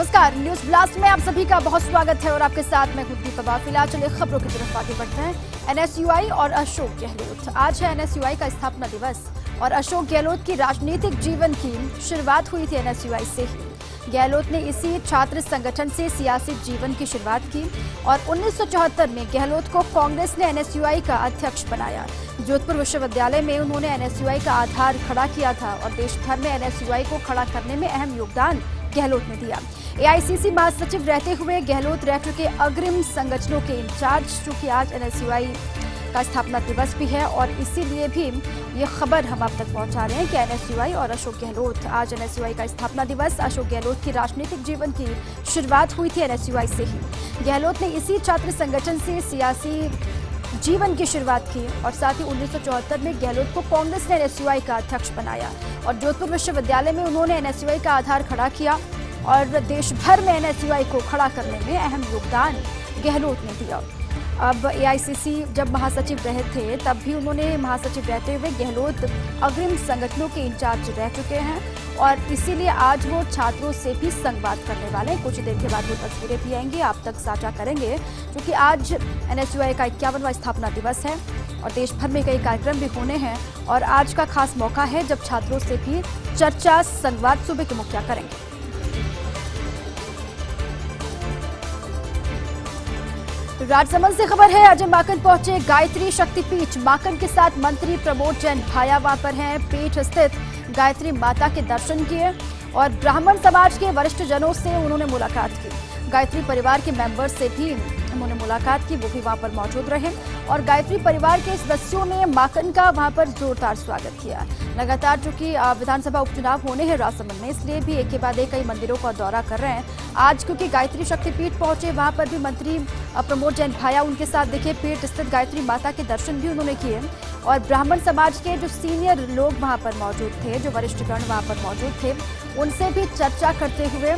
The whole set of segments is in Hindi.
नमस्कार, न्यूज ब्लास्ट में आप सभी का बहुत स्वागत है और आपके साथ मैं खुद पबा। फिलहाल चलिए खबरों की तरफ आगे बढ़ते हैं। एनएसयूआई और अशोक गहलोत। आज है एनएसयूआई का स्थापना दिवस और अशोक गहलोत की राजनीतिक जीवन की शुरुआत हुई थी एनएसयूआई से ही। गहलोत ने इसी छात्र संगठन से सियासी जीवन की शुरुआत की और 1974 में गहलोत को कांग्रेस ने एनएसयूआई का अध्यक्ष बनाया। जोधपुर विश्वविद्यालय में उन्होंने एनएसयूआई का आधार खड़ा किया था और देश भर में एनएसयूआई को खड़ा करने में अहम योगदान गहलोत ने दिया। एआईसीसी महासचिव रहते हुए गहलोत रह चुके अग्रिम संगठनों के इंचार्ज, चूंकि आज एनएसयूआई का स्थापना दिवस भी है और इसीलिए भी ये खबर हम आप तक पहुंचा रहे हैं कि एनएसयूआई और अशोक गहलोत। आज एनएसयूआई का स्थापना दिवस। अशोक गहलोत की राजनीतिक जीवन की शुरुआत हुई थी एनएसयूआई से ही। गहलोत ने इसी छात्र संगठन से सियासी जीवन की शुरुआत की और साथ ही 1974 में गहलोत को कांग्रेस ने एनएसयूआई का अध्यक्ष बनाया और जोधपुर विश्वविद्यालय में उन्होंने एनएसयूआई का आधार खड़ा किया और देश भर में एनएसयूआई को खड़ा करने में अहम योगदान गहलोत ने दिया। अब एआईसीसी जब महासचिव रहे थे तब भी उन्होंने महासचिव रहते हुए गहलोत अग्रिम संगठनों के इंचार्ज रह चुके हैं और इसीलिए आज वो छात्रों से भी संवाद करने वाले हैं। कुछ देर के बाद वो तस्वीरें भी आएंगी, आप तक साझा करेंगे, क्योंकि आज एनएसयूआई का 51वां स्थापना दिवस है और देश भर में कई कार्यक्रम भी होने हैं और आज का खास मौका है जब छात्रों से भी चर्चा संवाद सुबह के मुखिया करेंगे। राजसमंद से खबर है, अजय माकन पहुंचे गायत्री शक्तिपीठ। माकन के साथ मंत्री प्रमोद जैन भाया वहां पर हैं। पीठ स्थित गायत्री माता के दर्शन किए और ब्राह्मण समाज के वरिष्ठ जनों से उन्होंने मुलाकात की। गायत्री परिवार के मेंबर से भी उन्होंने मुलाकात की, वो भी वहां पर मौजूद रहे और गायत्री परिवार के सदस्यों ने माकन का वहां पर जोरदार स्वागत किया। लगातार चूंकि विधानसभा उपचुनाव होने हैं राजसमंद में, इसलिए भी एक के बाद एक कई मंदिरों का दौरा कर रहे हैं। आज क्योंकि गायत्री शक्तिपीठ पहुंचे, वहां पर भी मंत्री प्रमोद जैन भाया उनके साथ दिखे। पीठ स्थित गायत्री माता के दर्शन भी उन्होंने किए और ब्राह्मण समाज के जो सीनियर लोग वहां पर मौजूद थे, जो वरिष्ठगण वहां पर मौजूद थे, उनसे भी चर्चा करते हुए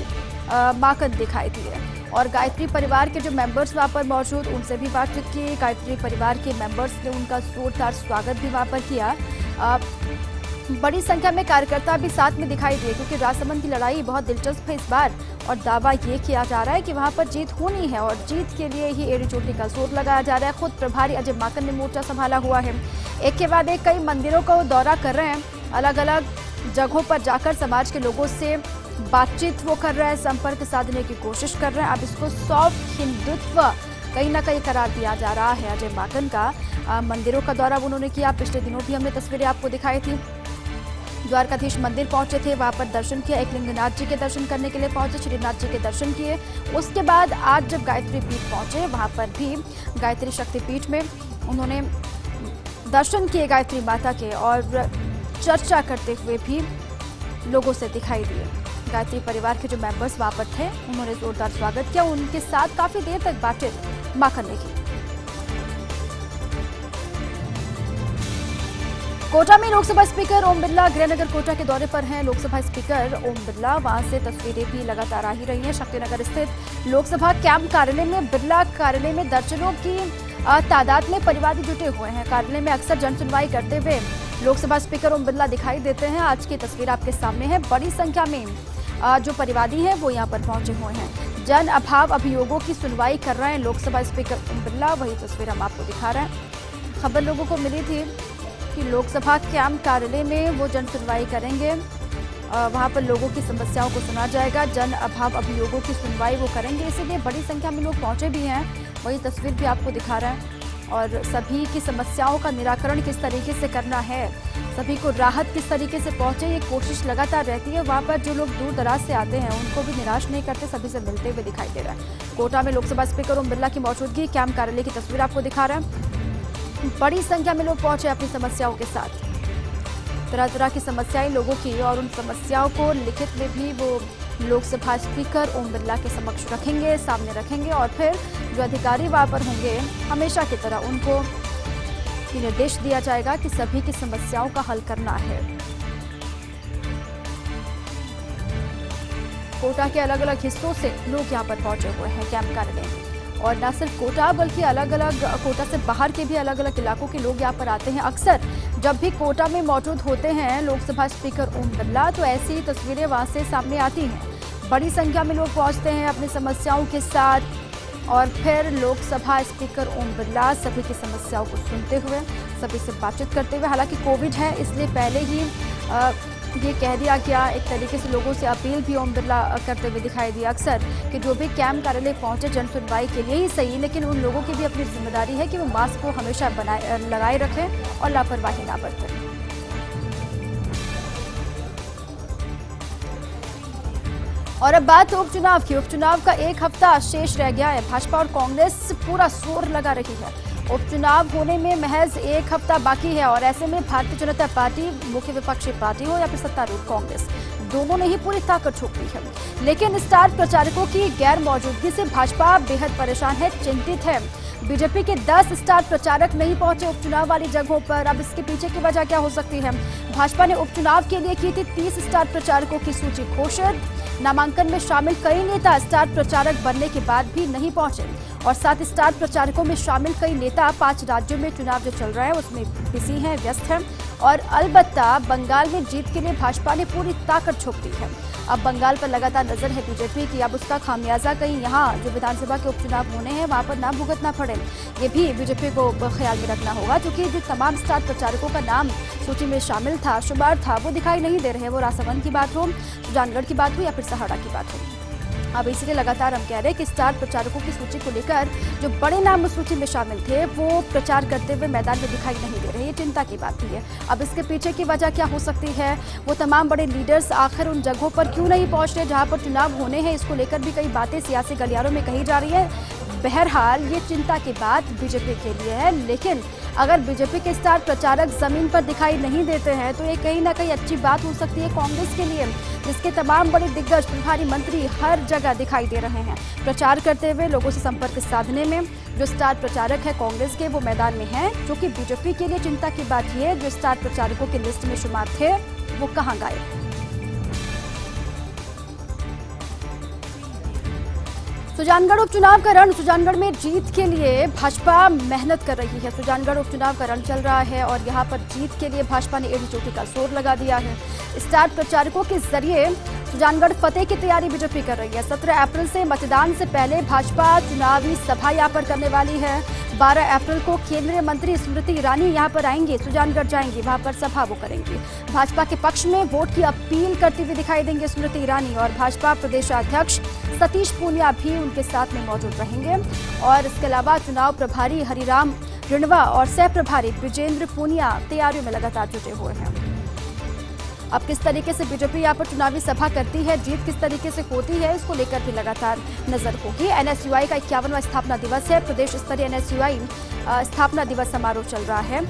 माकन दिखाई दिए और गायत्री परिवार के जो मेंबर्स वहां पर मौजूद, उनसे भी बातचीत की। गायत्री परिवार के मेंबर्स ने उनका जोरदार स्वागत भी वहां पर किया। बड़ी संख्या में कार्यकर्ता भी साथ में दिखाई दिए क्योंकि राजसमंद की लड़ाई बहुत दिलचस्प है इस बार और दावा ये किया जा रहा है कि वहां पर जीत होनी है और जीत के लिए ही एड़ी चोटी का जोर लगाया जा रहा है। खुद प्रभारी अजय माकन ने मोर्चा संभाला हुआ है। एक के बाद एक कई मंदिरों का दौरा कर रहे हैं, अलग अलग जगहों पर जाकर समाज के लोगों से बातचीत वो कर रहे हैं, संपर्क साधने की कोशिश कर रहे हैं। अब इसको सॉफ्ट हिंदुत्व कहीं ना कहीं करार दिया जा रहा है अजय माकन का। मंदिरों का दौरा उन्होंने किया, पिछले दिनों भी हमने तस्वीरें आपको दिखाई थी। द्वारकाधीश मंदिर पहुंचे थे, वहां पर दर्शन किया। एकलिंगनाथ जी के दर्शन करने के लिए पहुंचे, श्रीनाथ जी के दर्शन किए। उसके बाद आज जब गायत्री पीठ पहुंचे, वहां पर भी गायत्री शक्तिपीठ में उन्होंने दर्शन किए गायत्री माता के और चर्चा करते हुए भी लोगों से दिखाई दिए। गायत्री परिवार के जो मेंबर्स वहां पर थे, उन्होंने जोरदार स्वागत किया। उनके साथ काफी देर तक बातचीत माकन ने की। कोटा में लोकसभा स्पीकर ओम बिरला गृहनगर कोटा के दौरे पर हैं। लोकसभा स्पीकर ओम बिरला, वहां से तस्वीरें भी लगातार आ ही रही हैं। शक्तिनगर स्थित लोकसभा कैंप कार्यालय में बिरला कार्यालय में दर्जनों की तादाद में परिवादी जुटे हुए हैं। कार्यालय में अक्सर जन सुनवाई करते हुए लोकसभा स्पीकर ओम बिरला दिखाई देते हैं। आज की तस्वीर आपके सामने है। बड़ी संख्या में जो परिवादी हैं वो यहाँ पर पहुंचे हुए हैं। जन अभाव अभियोगों की सुनवाई कर रहे हैं लोकसभा स्पीकर ओम बिरला, वही तस्वीर हम आपको दिखा रहे हैं। खबर लोगों को मिली थी कि लोकसभा कैंप कार्यालय में वो जन सुनवाई करेंगे, वहां पर लोगों की समस्याओं को सुना जाएगा, जन अभाव अभियोगों की सुनवाई वो करेंगे। इसीलिए बड़ी संख्या में लोग पहुंचे भी हैं, वही तस्वीर भी आपको दिखा रहे हैं और सभी की समस्याओं का निराकरण किस तरीके से करना है, सभी को राहत किस तरीके से पहुंचे, ये कोशिश लगातार रहती है। वहां पर जो लोग दूर दराज से आते हैं उनको भी निराश नहीं करते, सभी से मिलते हुए दिखाई दे रहा है। कोटा में लोकसभा स्पीकर ओम बिरला की मौजूदगी, कैंप कार्यालय की तस्वीर आपको दिखा रहे हैं। बड़ी संख्या में लोग पहुंचे अपनी समस्याओं के साथ, तरह तरह की समस्याएं लोगों की, और उन समस्याओं को लिखित में भी वो लोकसभा स्पीकर ओम बिरला के समक्ष रखेंगे, सामने रखेंगे और फिर जो अधिकारी वहां पर होंगे हमेशा की तरह उनको ये निर्देश दिया जाएगा कि सभी की समस्याओं का हल करना है। कोटा के अलग अलग हिस्सों से लोग यहाँ पर पहुंचे हुए हैं कैंप कार्यालय में और न सिर्फ कोटा बल्कि अलग अलग कोटा से बाहर के भी अलग अलग इलाकों के लोग यहाँ पर आते हैं। अक्सर जब भी कोटा में मौजूद होते हैं लोकसभा स्पीकर ओम बिरला तो ऐसी तस्वीरें वहां से सामने आती हैं। बड़ी संख्या में लोग पहुंचते हैं अपनी समस्याओं के साथ और फिर लोकसभा स्पीकर ओम बिरला सभी की समस्याओं को सुनते हुए सभी से बातचीत करते हुए, हालांकि कोविड है इसलिए पहले ही ये कह दिया गया, एक तरीके से लोगों से अपील भी ओम बिरला करते हुए दिखाई दिया अक्सर कि जो भी कैंप कार्यालय पहुंचे जन सुनवाई के लिए ही सही, लेकिन उन लोगों की भी अपनी जिम्मेदारी है कि वो मास्क को हमेशा लगाए रखें और लापरवाही ना बरतें। और अब बात उपचुनाव की। उपचुनाव का एक हफ्ता शेष रह गया है। भाजपा और कांग्रेस पूरा जोर लगा रही है। उपचुनाव होने में महज एक हफ्ता बाकी है और ऐसे में भारतीय जनता पार्टी, मुख्य विपक्षी पार्टी हो या फिर सत्तारूढ़ कांग्रेस, दोनों ने ही पूरी ताकत झोंक दी है। लेकिन स्टार प्रचारकों की गैर मौजूदगी से भाजपा बेहद परेशान है, चिंतित है। बीजेपी के 10 स्टार प्रचारक नहीं पहुंचे उपचुनाव वाली जगहों पर। अब इसके पीछे की वजह क्या हो सकती है? भाजपा ने उपचुनाव के लिए की थी 30 स्टार प्रचारकों की सूची घोषित। नामांकन में शामिल कई नेता स्टार प्रचारक बनने के बाद भी नहीं पहुंचे और 7 स्टार प्रचारकों में शामिल कई नेता 5 राज्यों में चुनाव जो चल रहा है उसमें बिजी हैं, व्यस्त हैं। और अलबत्ता बंगाल में जीत के लिए भाजपा ने पूरी ताकत झोंक दी है। अब बंगाल पर लगातार नजर है बीजेपी की। अब उसका खामियाजा कहीं यहाँ जो विधानसभा के उपचुनाव होने हैं वहां पर ना भुगतना पड़े, ये भी बीजेपी को ख्याल में रखना होगा, क्योंकि जो तमाम स्टार प्रचारकों का नाम सूची में शामिल था, शुमार था, वो दिखाई नहीं दे रहे। वो राजसमंद की बात हो, सुजानगढ़ की बात हो या फिर सहाड़ा की बात हो। अब इसलिए लगातार हम कह रहे हैं कि स्टार प्रचारकों की सूची को लेकर जो बड़े नाम उस सूची में शामिल थे वो प्रचार करते हुए मैदान में दिखाई नहीं दे रहे। ये चिंता की बात भी है। अब इसके पीछे की वजह क्या हो सकती है? वो तमाम बड़े लीडर्स आखिर उन जगहों पर क्यों नहीं पहुंच रहे जहां पर चुनाव होने हैं? इसको लेकर भी कई बातें सियासी गलियारों में कही जा रही है। बहरहाल ये चिंता की बात बीजेपी के लिए है, लेकिन अगर बीजेपी के स्टार प्रचारक जमीन पर दिखाई नहीं देते हैं तो ये कहीं ना कहीं अच्छी बात हो सकती है कांग्रेस के लिए, जिसके तमाम बड़े दिग्गज प्रभारी मंत्री हर जगह दिखाई दे रहे हैं प्रचार करते हुए, लोगों से संपर्क साधने में। जो स्टार प्रचारक है कांग्रेस के वो मैदान में हैं, जो कि बीजेपी के लिए चिंता की बात यह है जो स्टार प्रचारकों की लिस्ट में शुमार थे वो कहाँ गए। सुजानगढ़ उपचुनाव का रण। सुजानगढ़ में जीत के लिए भाजपा मेहनत कर रही है। सुजानगढ़ उपचुनाव का रण चल रहा है और यहां पर जीत के लिए भाजपा ने एड़ी चोटी का जोर लगा दिया है। स्टार प्रचारकों के जरिए सुजानगढ़ फतेह की तैयारी बीजेपी कर रही है। 17 अप्रैल से मतदान से पहले भाजपा चुनावी सभा यहां पर करने वाली है। 12 अप्रैल को केंद्रीय मंत्री स्मृति ईरानी यहां पर आएंगे, सुजानगढ़ जाएंगे, वहां पर सभा वो करेंगे। भाजपा के पक्ष में वोट की अपील करती हुई दिखाई देंगे स्मृति ईरानी और भाजपा प्रदेशाध्यक्ष सतीश पूनिया भी उनके साथ में मौजूद रहेंगे। और इसके अलावा चुनाव प्रभारी हरिराम रिणवा और सह प्रभारी विजेंद्र पूनिया तैयारियों में लगातार जुटे हुए हैं। अब किस तरीके से बीजेपी यहाँ पर चुनावी सभा करती है, जीत किस तरीके से होती है, इसको लेकर भी लगातार नजर होगी। एनएसयूआई का 51वां स्थापना दिवस है। प्रदेश स्तरीय एनएसयूआई स्थापना दिवस समारोह चल रहा है।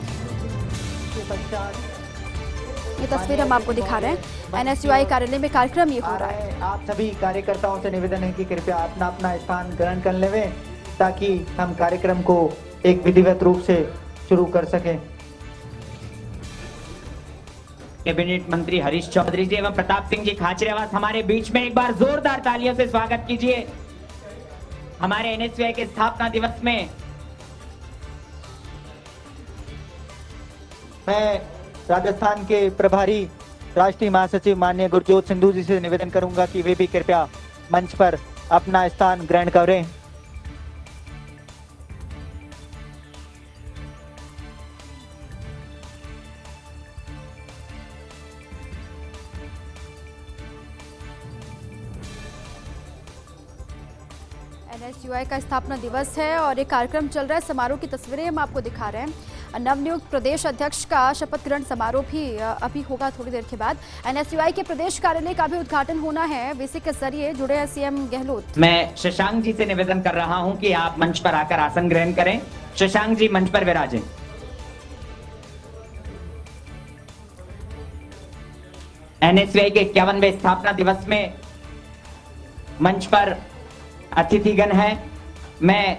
ये तस्वीर हम आपको दिखा रहे हैं। एनएसयूआई कार्यालय में कार्यक्रम ये हो रहा है। आप सभी कार्यकर्ताओं से निवेदन है कि कृपया अपना अपना स्थान ग्रहण कर लें ताकि हम कार्यक्रम को एक विधिवत रूप से शुरू कर सकें। कैबिनेट मंत्री हरीश चौधरी जी एवं प्रताप सिंह जी खाचरियावास हमारे बीच में, एक बार जोरदार तालियों से स्वागत कीजिए। हमारे एनएसयूआई के स्थापना दिवस में मैं राजस्थान के प्रभारी राष्ट्रीय महासचिव माननीय गुरजोत सिंधु जी से निवेदन करूंगा कि वे भी कृपया मंच पर अपना स्थान ग्रहण करें। एनएसयूआई का स्थापना दिवस है और एक कार्यक्रम चल रहा है। समारोह की तस्वीरें हम आपको दिखा रहे हैं। नवनियुक्त प्रदेश अध्यक्ष का शपथ ग्रहण समारोह भी अभी होगा थोड़ी देर के बाद। एनएसयूआई के प्रदेश कार्यालय का भी उद्घाटन होना है। वीसी के जरिए जुड़े हैं सीएम गहलोत। मैं शशांक जी से निवेदन कर रहा हूं कि आप मंच पर आकर आसन ग्रहण करें। शशांक जी मंच पर विराजें। एनएसयूआई के 51वें स्थापना दिवस में मंच पर अतिथिगण है। मैं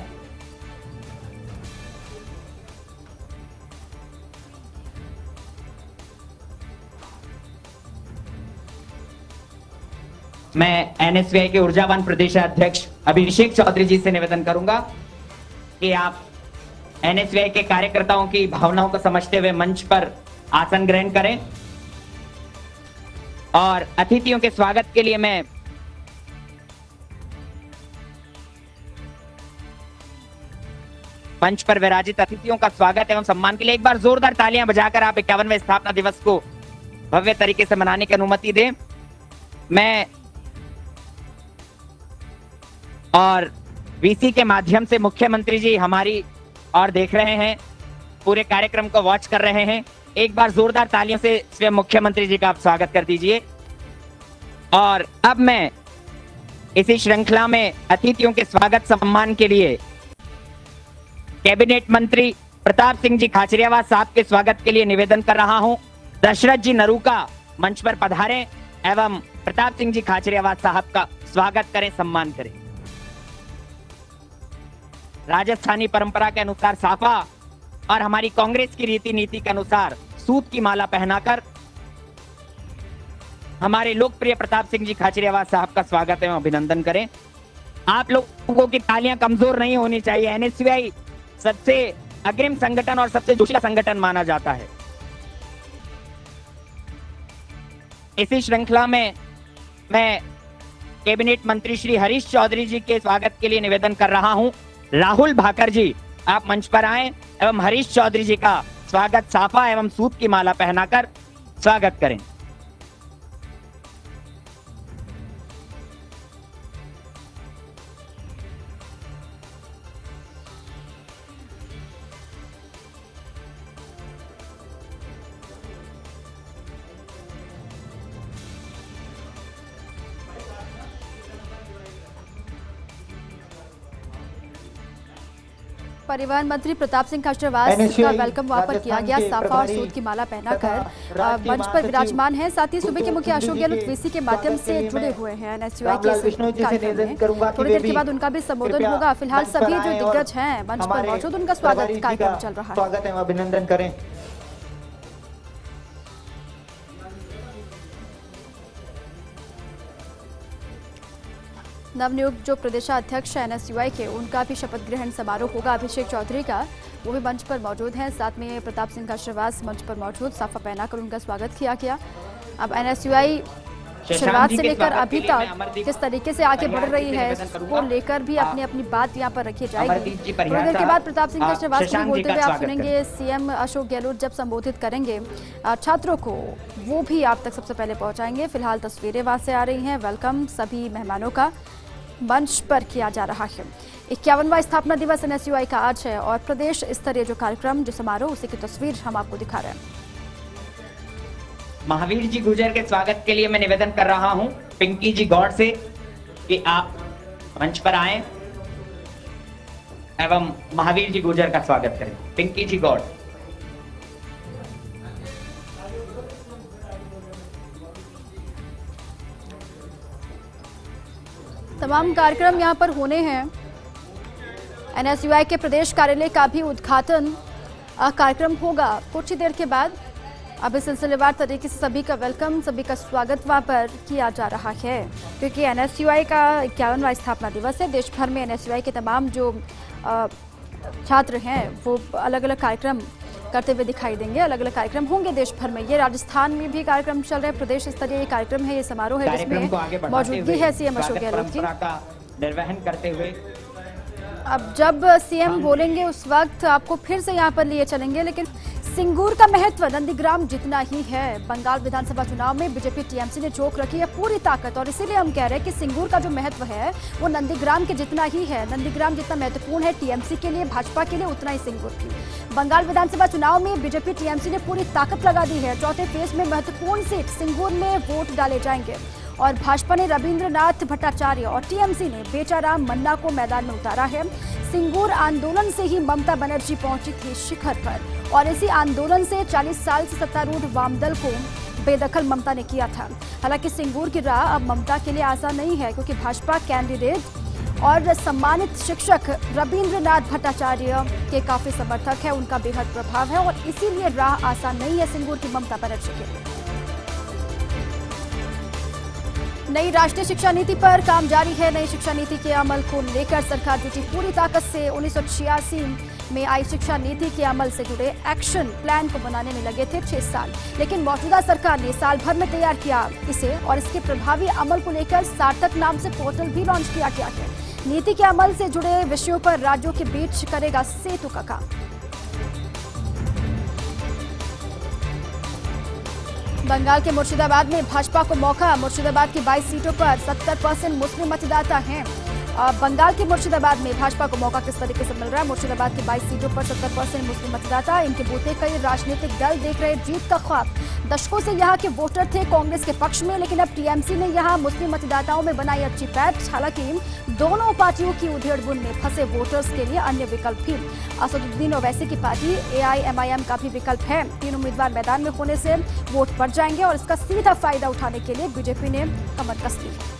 एनएसयूआई के ऊर्जावान प्रदेशाध्यक्ष अभिषेक चौधरी जी से निवेदन करूंगा कि आप एनएसयूआई के कार्यकर्ताओं की भावनाओं को समझते हुए मंच पर आसन ग्रहण करें। और अतिथियों के स्वागत के लिए मैं मंच पर विराजित अतिथियों का स्वागत एवं सम्मान के लिए एक बार जोरदार तालियां बजाकर आप 51वें स्थापना दिवस को भव्य तरीके से मनाने की अनुमति दें। मैं और वीसी के माध्यम से मुख्यमंत्री जी हमारी और देख रहे हैं, पूरे कार्यक्रम को वॉच कर रहे हैं। एक बार जोरदार तालियों से स्वयं मुख्यमंत्री जी का आप स्वागत कर दीजिए। और अब मैं इसी श्रृंखला में अतिथियों के स्वागत सम्मान के लिए कैबिनेट मंत्री प्रताप सिंह जी खाचरियावास साहब के स्वागत के लिए निवेदन कर रहा हूं। दशरथ जी नरूका मंच पर पधारें एवं प्रताप सिंह जी खाचरियावास साहब का स्वागत करें, सम्मान करें। राजस्थानी परंपरा के अनुसार साफा और हमारी कांग्रेस की रीति नीति के अनुसार सूत की माला पहनाकर हमारे लोकप्रिय प्रताप सिंह जी खाचरियावास साहब का स्वागत एवं अभिनंदन करें। आप लोगों की तालियां कमजोर नहीं होनी चाहिए। एनएसयूआई सबसे अग्रिम संगठन और सबसे जोशीला संगठन माना जाता है। इसी श्रृंखला में मैं कैबिनेट मंत्री श्री हरीश चौधरी जी के स्वागत के लिए निवेदन कर रहा हूं। राहुल भाकर जी आप मंच पर आएं एवं हरीश चौधरी जी का स्वागत साफा एवं सूत की माला पहनाकर स्वागत करें। परिवहन मंत्री प्रताप सिंह खाचरियावास का वेलकम वहां पर किया गया। साफा और सूत की माला पहनाकर मंच पर विराजमान हैं। साथ ही सूबे के मुख्य अशोक गहलोत वीसी के माध्यम से जुड़े हुए हैं एनएसयूआई के कार्यक्रम में। थोड़ी देर के बाद उनका भी संबोधन होगा। फिलहाल सभी जो दिग्गज हैं मंच पर मौजूद, उनका स्वागत कार्यक्रम चल रहा है। स्वागत एवं अभिनंदन करें। नवनियुक्त जो प्रदेशाध्यक्ष एनएसयूआई के, उनका भी शपथ ग्रहण समारोह होगा। अभिषेक चौधरी का, वो भी मंच पर मौजूद हैं। साथ में प्रताप सिंह खाचरियावास मंच पर मौजूद, साफा पहनाकर उनका स्वागत किया गया। अब एनएसयूआई शुरुआत से लेकर अभी तक किस तरीके से आगे बढ़ रही है, इसको लेकर भी अपनी अपनी बात यहाँ पर रखी जाएगी। थोड़ी देर के बाद प्रताप सिंह खाचरियावास को बोलते हुए आप सुनेंगे सीएम अशोक गहलोत जब संबोधित करेंगे छात्रों को, वो भी आप तक सबसे पहले पहुंचाएंगे। फिलहाल तस्वीरें वहां से आ रही हैं। वेलकम सभी मेहमानों का मंच पर किया जा रहा है। 51वां स्थापना दिवस एनएसयूआई का आज है और प्रदेश स्तरीय जो कार्यक्रम, जो समारोह, उसी की तस्वीर हम आपको दिखा रहे हैं। महावीर जी गुर्जर के स्वागत के लिए मैं निवेदन कर रहा हूं पिंकी जी गौड़ से कि आप मंच पर आएं एवं महावीर जी गुर्जर का स्वागत करें। पिंकी जी गौड़। तमाम कार्यक्रम यहां पर होने हैं। एनएसयूआई के प्रदेश कार्यालय का भी उद्घाटन कार्यक्रम होगा कुछ ही देर के बाद। अब इस सिलसिलेवार तरीके से सभी का वेलकम, सभी का स्वागत वहां पर किया जा रहा है, क्योंकि एनएसयूआई का 51वां स्थापना दिवस है। देश भर में एनएसयूआई के तमाम जो छात्र हैं वो अलग अलग कार्यक्रम करते हुए दिखाई देंगे। अलग अलग कार्यक्रम होंगे देश भर में। ये राजस्थान में भी कार्यक्रम चल रहे हैं। प्रदेश स्तरीय कार्यक्रम है, ये समारोह है जिसमें मौजूदगी है सीएम अशोक गहलोत की। निर्वहन करते हुए अब जब सीएम बोलेंगे उस वक्त आपको फिर से यहाँ पर लिए चलेंगे। लेकिन सिंगूर का महत्व नंदीग्राम जितना ही है। बंगाल विधानसभा चुनाव में बीजेपी टीएमसी ने झोंक रखी है पूरी ताकत, और इसीलिए हम कह रहे हैं कि सिंगूर का जो महत्व है वो नंदीग्राम के जितना ही है। नंदीग्राम जितना महत्वपूर्ण है टीएमसी के लिए, भाजपा के लिए, उतना ही सिंगूर की। बंगाल विधानसभा चुनाव में बीजेपी टीएमसी ने पूरी ताकत लगा दी है। चौथे फेज में महत्वपूर्ण सीट सिंगूर में वोट डाले जाएंगे और भाजपा ने रविंद्रनाथ भट्टाचार्य और टीएमसी ने बेचाराम मन्ना को मैदान में उतारा है। सिंगूर आंदोलन से ही ममता बनर्जी पहुंची थी शिखर पर, और इसी आंदोलन से 40 साल से सत्तारूढ़ वामदल को बेदखल ममता ने किया था। हालांकि सिंगूर की राह अब ममता के लिए आसान नहीं है, क्योंकि भाजपा कैंडिडेट और सम्मानित शिक्षक रविंद्रनाथ भट्टाचार्य के काफी समर्थक है, उनका बेहद प्रभाव है, और इसीलिए राह आसान नहीं है सिंगूर की ममता बनर्जी के लिए। नई राष्ट्रीय शिक्षा नीति पर काम जारी है। नई शिक्षा नीति के अमल को लेकर सरकार जुटी पूरी ताकत से। 1986 में आई शिक्षा नीति के अमल से जुड़े एक्शन प्लान को बनाने में लगे थे 6 साल, लेकिन मौजूदा सरकार ने साल भर में तैयार किया इसे, और इसके प्रभावी अमल को लेकर सार्थक नाम से पोर्टल भी लॉन्च किया गया है। नीति के अमल से जुड़े विषयों पर राज्यों के बीच करेगा सेतु का काम। बंगाल के मुर्शिदाबाद में भाजपा को मौका। मुर्शिदाबाद की 22 सीटों पर 70% मुस्लिम मतदाता हैं। बंगाल के मुर्शिदाबाद में भाजपा को मौका किस तरीके से मिल रहा है? मुर्शिदाबाद की 22 सीटों पर 70% मुस्लिम मतदाता, इनके बूते कई राजनीतिक दल देख रहे जीत का ख्वाब। दशकों से यहाँ के वोटर थे कांग्रेस के पक्ष में, लेकिन अब टीएमसी ने यहाँ मुस्लिम मतदाताओं में बनाई अच्छी पैठ। हालांकि दोनों पार्टियों की उधेड़-बुन में फंसे वोटर्स के लिए अन्य विकल्प भी। असदुद्दीन ओवैसी की पार्टी AIMIM का भी विकल्प है। 3 उम्मीदवार मैदान में होने से वोट बढ़ जाएंगे और इसका सीधा फायदा उठाने के लिए बीजेपी ने कमर कस ली है।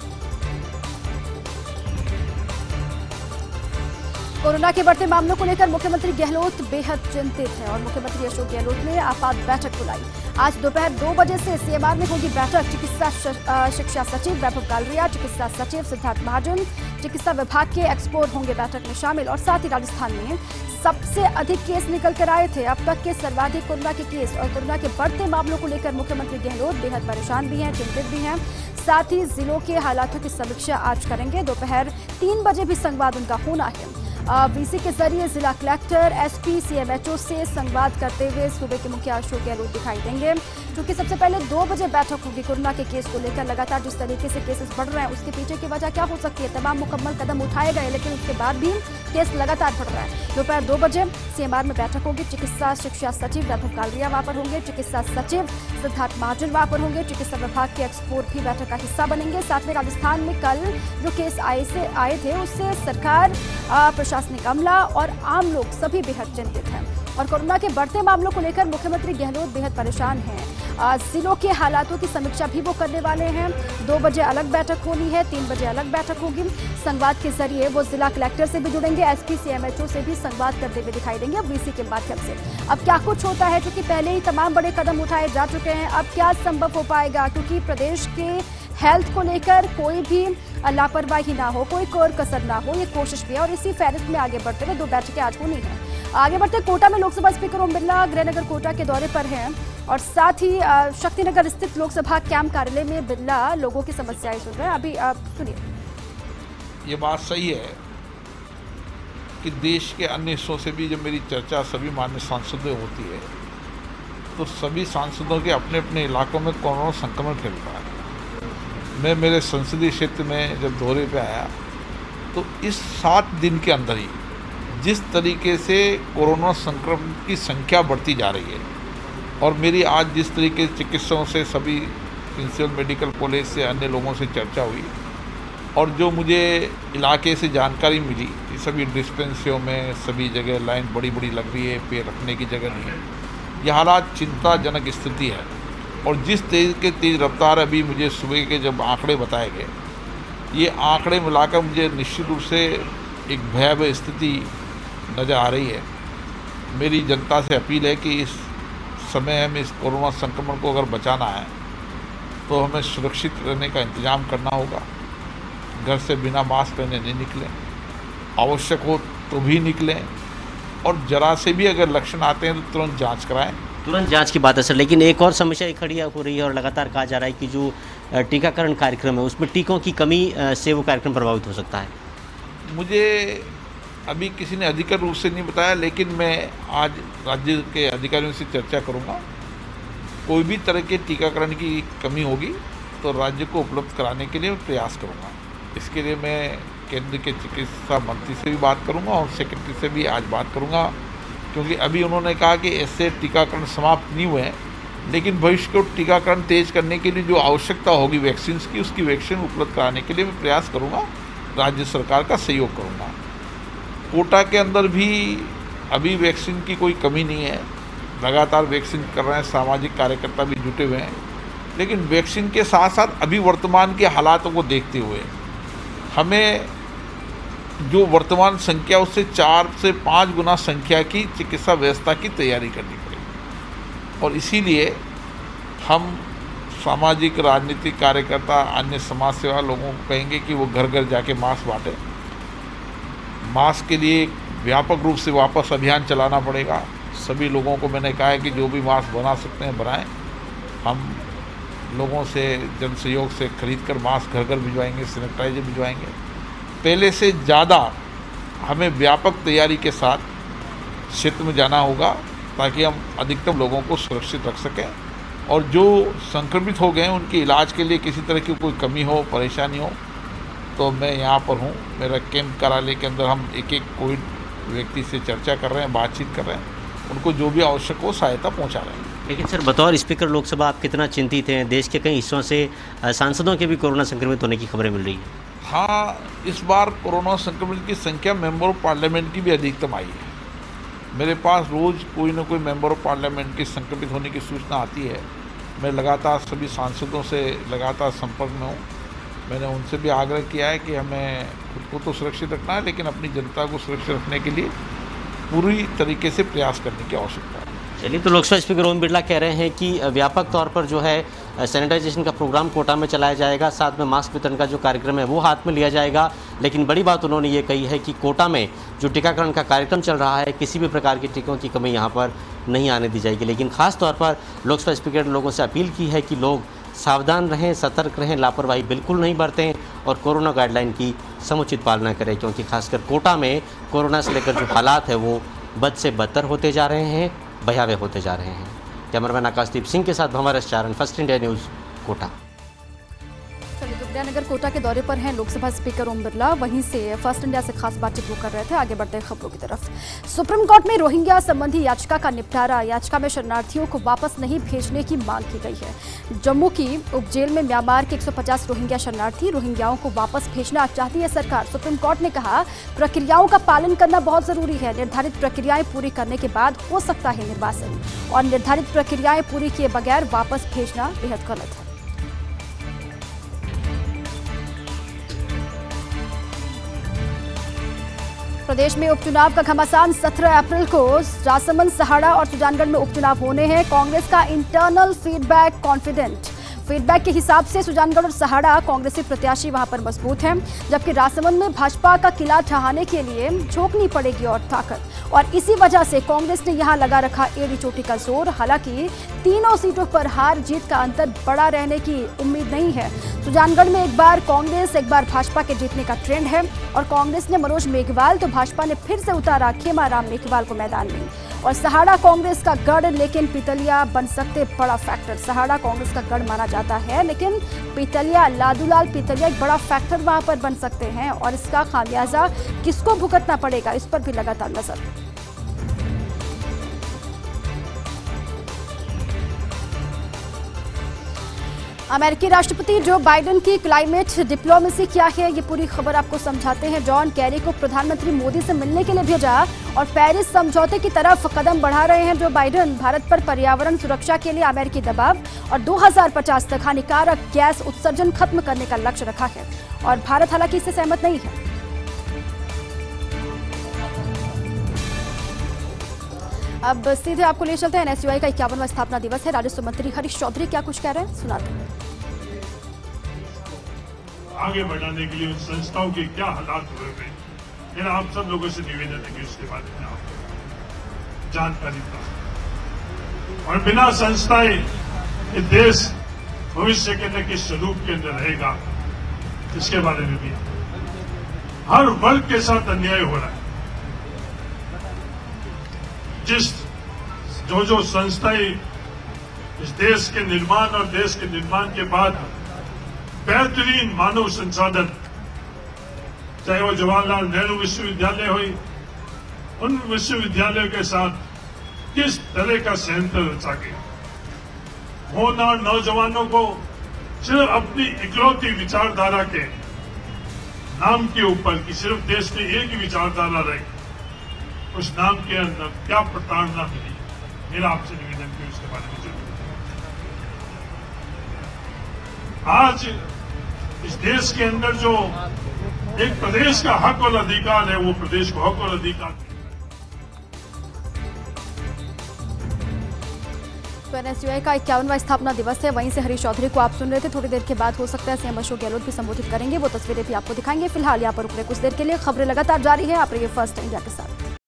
कोरोना के बढ़ते मामलों को लेकर मुख्यमंत्री गहलोत बेहद चिंतित हैं और मुख्यमंत्री अशोक गहलोत ने आपात बैठक बुलाई। आज दोपहर 2 बजे से CMR में होगी बैठक। चिकित्सा शिक्षा सचिव वैभव गालरिया, चिकित्सा सचिव सिद्धार्थ महाजन, चिकित्सा विभाग के एक्सपर्ट होंगे बैठक में शामिल। और साथ ही राजस्थान में सबसे अधिक केस निकल कर आए थे। अब तक के सर्वाधिक कोरोना के केस और कोरोना के बढ़ते मामलों को लेकर मुख्यमंत्री गहलोत बेहद परेशान भी हैं, चिंतित भी हैं। साथ ही जिलों के हालातों की समीक्षा आज करेंगे। दोपहर 3 बजे भी संवाद उनका होना है। VC के जरिए जिला कलेक्टर, SP, CMHO से संवाद करते हुए सूबे के मुखिया अशोक गहलोत दिखाई देंगे। क्योंकि सबसे पहले 2 बजे बैठक होगी। कोरोना के केस को लेकर लगातार जिस तरीके से केसेस बढ़ रहे हैं उसके पीछे की वजह क्या हो सकती है? तमाम मुकम्मल कदम उठाए गए, लेकिन उसके बाद भी केस लगातार बढ़ रहा है। दोपहर 2 बजे CMR में बैठक होगी। चिकित्सा शिक्षा सचिव वैभव गालरिया वहां पर होंगे, चिकित्सा सचिव सिद्धार्थ महाजन वहां पर होंगे, चिकित्सा विभाग के एक्सपर्ट भी बैठक का हिस्सा बनेंगे। साथ में राजस्थान में कल जो केस आए थे उससे सरकार, प्रशासनिक अमला और आम लोग सभी बेहद चिंतित हैं। और कोरोना के बढ़ते मामलों को लेकर मुख्यमंत्री गहलोत बेहद परेशान हैं। जिलों के हालातों की समीक्षा भी वो करने वाले हैं। 2 बजे अलग बैठक होनी है, 3 बजे अलग बैठक होगी। संवाद के जरिए वो जिला कलेक्टर से भी जुड़ेंगे, SP, CMHO से भी संवाद करते हुए दिखाई देंगे अब VC के माध्यम से। अब क्या कुछ होता है, क्योंकि पहले ही तमाम बड़े कदम उठाए जा चुके हैं, अब क्या संभव हो पाएगा? क्योंकि प्रदेश के हेल्थ को लेकर कोई भी लापरवाही ना हो, कोई कोर कसर ना हो, ये कोशिश भी है। और इसी फहरिस्त में आगे बढ़ते हुए 2 बैठकें आज होनी है। आगे बढ़ते कोटा में लोकसभा स्पीकर ओम बिरला गृहनगर कोटा के दौरे पर हैं और साथ ही शक्तिनगर स्थित लोकसभा कैंप कार्यालय में बिरला लोगों की समस्याएं सुन रहे हैं। अभी आप सुनिए। ये बात सही है कि देश के अन्य हिस्सों से भी जब मेरी चर्चा सभी मान्य सांसदों होती है तो सभी सांसदों के अपने अपने इलाकों में कोरोना संक्रमण फैल रहा है। मैं मेरे संसदीय क्षेत्र में जब दौरे पे आया तो इस 7 दिन के अंदर ही जिस तरीके से कोरोना संक्रमण की संख्या बढ़ती जा रही है और मेरी आज जिस तरीके से चिकित्सकों से, सभी प्रिंसिपल मेडिकल कॉलेज से, अन्य लोगों से चर्चा हुई और जो मुझे इलाके से जानकारी मिली, सभी डिस्पेंसरियों में सभी जगह लाइन बड़ी बड़ी लग रही है, पैर रखने की जगह नहीं है। यह हालात चिंताजनक स्थिति है और जिस तेज रफ्तार अभी मुझे सुबह के जब आंकड़े बताए गए, ये आंकड़े मिलाकर मुझे निश्चित रूप से एक भयावह स्थिति नज़र आ रही है। मेरी जनता से अपील है कि इस समय हमें इस कोरोना संक्रमण को अगर बचाना है तो हमें सुरक्षित रहने का इंतजाम करना होगा। घर से बिना मास्क पहने नहीं निकलें, आवश्यक हो तो भी निकलें और जरा से भी अगर लक्षण आते हैं तो तुरंत जांच कराएं। तुरंत जांच की बात है सर, लेकिन एक और समस्या खड़ी हो रही है और लगातार कहा जा रहा है कि जो टीकाकरण कार्यक्रम है उसमें टीकों की कमी से वो कार्यक्रम प्रभावित हो सकता है। मुझे अभी किसी ने अधिकृत रूप से नहीं बताया, लेकिन मैं आज राज्य के अधिकारियों से चर्चा करूंगा। कोई भी तरह के टीकाकरण की कमी होगी तो राज्य को उपलब्ध कराने के लिए प्रयास करूंगा। इसके लिए मैं केंद्र के चिकित्सा मंत्री से भी बात करूंगा और सेक्रेटरी से भी आज बात करूंगा, क्योंकि अभी उन्होंने कहा कि ऐसे टीकाकरण समाप्त नहीं हुए हैं, लेकिन भविष्य को टीकाकरण तेज करने के लिए जो आवश्यकता होगी वैक्सीन की, उसकी वैक्सीन उपलब्ध कराने के लिए मैं प्रयास करूंगा, राज्य सरकार का सहयोग करूंगा। कोटा के अंदर भी अभी वैक्सीन की कोई कमी नहीं है, लगातार वैक्सीन कर रहे हैं, सामाजिक कार्यकर्ता भी जुटे हुए हैं। लेकिन वैक्सीन के साथ साथ अभी वर्तमान के हालातों को देखते हुए हमें जो वर्तमान संख्या उससे 4 से 5 गुना संख्या की चिकित्सा व्यवस्था की तैयारी करनी पड़ेगी। और इसीलिए हम सामाजिक राजनीतिक कार्यकर्ता, अन्य समाज सेवा लोगों को कहेंगे कि वो घर घर जाके मास्क बांटें। मास्क के लिए व्यापक रूप से वापस अभियान चलाना पड़ेगा। सभी लोगों को मैंने कहा है कि जो भी मास्क बना सकते हैं बनाएं। हम लोगों से जन सहयोग से खरीद कर मास्क घर घर भिजवाएंगे, सैनिटाइजर भिजवाएंगे। पहले से ज़्यादा हमें व्यापक तैयारी के साथ क्षेत्र में जाना होगा ताकि हम अधिकतम लोगों को सुरक्षित रख सकें और जो संक्रमित हो गए हैं उनके इलाज के लिए किसी तरह की कोई कमी हो, परेशानी हो तो मैं यहाँ पर हूँ। मेरा कैंप कार्यालय के अंदर हम एक एक कोविड व्यक्ति से चर्चा कर रहे हैं, बातचीत कर रहे हैं, उनको जो भी आवश्यक हो सहायता पहुँचा रहे हैं। लेकिन सर, बतौर स्पीकर लोकसभा आप कितना चिंतित हैं? देश के कई हिस्सों से सांसदों के भी कोरोना संक्रमित होने की खबरें मिल रही है। हाँ, इस बार कोरोना संक्रमित की संख्या मेंबर ऑफ पार्लियामेंट की भी अधिकतम आई है। मेरे पास रोज़ कोई ना कोई मेंबर ऑफ पार्लियामेंट के संक्रमित होने की सूचना आती है। मैं लगातार सभी सांसदों से लगातार संपर्क में हूँ। मैंने उनसे भी आग्रह किया है कि हमें खुद को तो सुरक्षित रखना है लेकिन अपनी जनता को सुरक्षित रखने के लिए पूरी तरीके से प्रयास करने की आवश्यकता है। चलिए, तो लोकसभा स्पीकर ओम बिरला कह रहे हैं कि व्यापक तौर पर जो है सैनिटाइजेशन का प्रोग्राम कोटा में चलाया जाएगा, साथ में मास्क वितरण का जो कार्यक्रम है वो हाथ में लिया जाएगा। लेकिन बड़ी बात उन्होंने ये कही है कि कोटा में जो टीकाकरण का कार्यक्रम चल रहा है किसी भी प्रकार के टीकों की कमी यहाँ पर नहीं आने दी जाएगी। लेकिन खास तौर पर लोकसभा स्पीकर ने लोगों से अपील की है कि लोग सावधान रहें, सतर्क रहें, लापरवाही बिल्कुल नहीं बरतें और कोरोना गाइडलाइन की समुचित पालना करें, क्योंकि खासकर कोटा में कोरोना से लेकर जो हालात है वो बद से बदतर होते जा रहे हैं, भयावह होते जा रहे हैं। कैमरामैन आकाशदीप सिंह के साथ भंवर चारण, फर्स्ट इंडिया न्यूज़, कोटा। चलिए, तो विद्यानगर कोटा के दौरे पर हैं लोकसभा स्पीकर ओम बिरला। वहीं से फर्स्ट इंडिया से खास बातचीत वो कर रहे थे। आगे बढ़ते हैं खबरों की तरफ। सुप्रीम कोर्ट में रोहिंग्या संबंधी याचिका का निपटारा। याचिका में शरणार्थियों को वापस नहीं भेजने की मांग की गई है। जम्मू की उपजेल में म्यांमार के 150 रोहिंग्या शरणार्थी रोहिंग्याओं को वापस भेजना चाहती है सरकार। सुप्रीम कोर्ट ने कहा प्रक्रियाओं का पालन करना बहुत जरूरी है। निर्धारित प्रक्रियाएं पूरी करने के बाद हो सकता है निर्वासन, और निर्धारित प्रक्रियाएं पूरी किए बगैर वापस भेजना बेहद गलत है। प्रदेश में उपचुनाव का घमासान। 17 अप्रैल को राजसमंद, सहाड़ा और सुजानगढ़ में उपचुनाव होने हैं। कांग्रेस का इंटरनल फीडबैक कॉन्फिडेंट। फीडबैक के हिसाब से सुजानगढ़ और सहाड़ा कांग्रेसी प्रत्याशी वहां पर मजबूत हैं, जबकि राजसमंद में भाजपा का किला ढहाने के लिए झोंकनी पड़ेगी और ताकत, और इसी वजह से कांग्रेस ने यहां लगा रखा एड़ी चोटी का जोर। हालांकि तीनों सीटों पर हार जीत का अंतर बड़ा रहने की उम्मीद नहीं है। सुजानगढ़ में एक बार कांग्रेस एक बार भाजपा के जीतने का ट्रेंड है, और कांग्रेस ने मनोज मेघवाल तो भाजपा ने फिर से उतारा खेमाराम मेघवाल को मैदान में। और सहाड़ा कांग्रेस का गढ़, लेकिन पितलिया बन सकते बड़ा फैक्टर। सहाड़ा कांग्रेस का गढ़ माना जाता है, लेकिन पितलिया, लादूलाल पितलिया एक बड़ा फैक्टर वहां पर बन सकते हैं, और इसका खामियाजा किसको भुगतना पड़ेगा इस पर भी लगातार नजर। अमेरिकी राष्ट्रपति जो बाइडेन की क्लाइमेट डिप्लोमेसी क्या है, ये पूरी खबर आपको समझाते हैं। जॉन कैरी को प्रधानमंत्री मोदी से मिलने के लिए भेजा और पेरिस समझौते की तरफ कदम बढ़ा रहे हैं जो बाइडेन। भारत पर पर्यावरण सुरक्षा के लिए अमेरिकी दबाव और 2050 तक हानिकारक गैस उत्सर्जन खत्म करने का लक्ष्य रखा है, और भारत हालांकि इससे सहमत नहीं है। अब सीधे आपको ले चलते हैं। एनएसयूआई का 51वां स्थापना दिवस है। राजस्व मंत्री हरीश चौधरी क्या कुछ कह रहे हैं, सुनाते हैं। आगे बढ़ाने के लिए उन संस्थाओं के क्या हालात हुए हैं, मेरा आप सब लोगों से निवेदन है कि उसके बारे में आप जानकारी प्राप्त। और बिना संस्थाएं ये देश भविष्य के अंदर किस स्वरूप के अंदर रहेगा, इसके बारे में भी हर वर्ग के साथ अन्याय हो रहा है। जो संस्थाएं इस देश के निर्माण और देश के निर्माण के बाद बेहतरीन मानव संसाधन, चाहे वो जवाहरलाल नेहरू विश्वविद्यालय हो, उन विश्वविद्यालयों के साथ किस तरह का संयंत्र रचा गया। होनहार नौजवानों को सिर्फ अपनी इकलौती विचारधारा के नाम के ऊपर कि सिर्फ देश में एक ही विचारधारा रहे, उस नाम के अंदर क्या प्रताड़ना मिली, मेरा आपसे निवेदन है उसके बारे में जरूर। आज इस देश के अंदर जो एक प्रदेश का हक और अधिकार है, वो प्रदेश को हक और अधिकार। तो एनएसयूआई का 51वां स्थापना दिवस है। वहीं से हरीश चौधरी को आप सुन रहे थे। थोड़ी देर के बाद हो सकता है सीएम अशोक गहलोत भी संबोधित करेंगे, वो तस्वीरें भी आपको दिखाएंगे। फिलहाल यहाँ पर रुक रहे कुछ देर के लिए। खबरें लगातार जारी है, आप रहिए फर्स्ट इंडिया के साथ।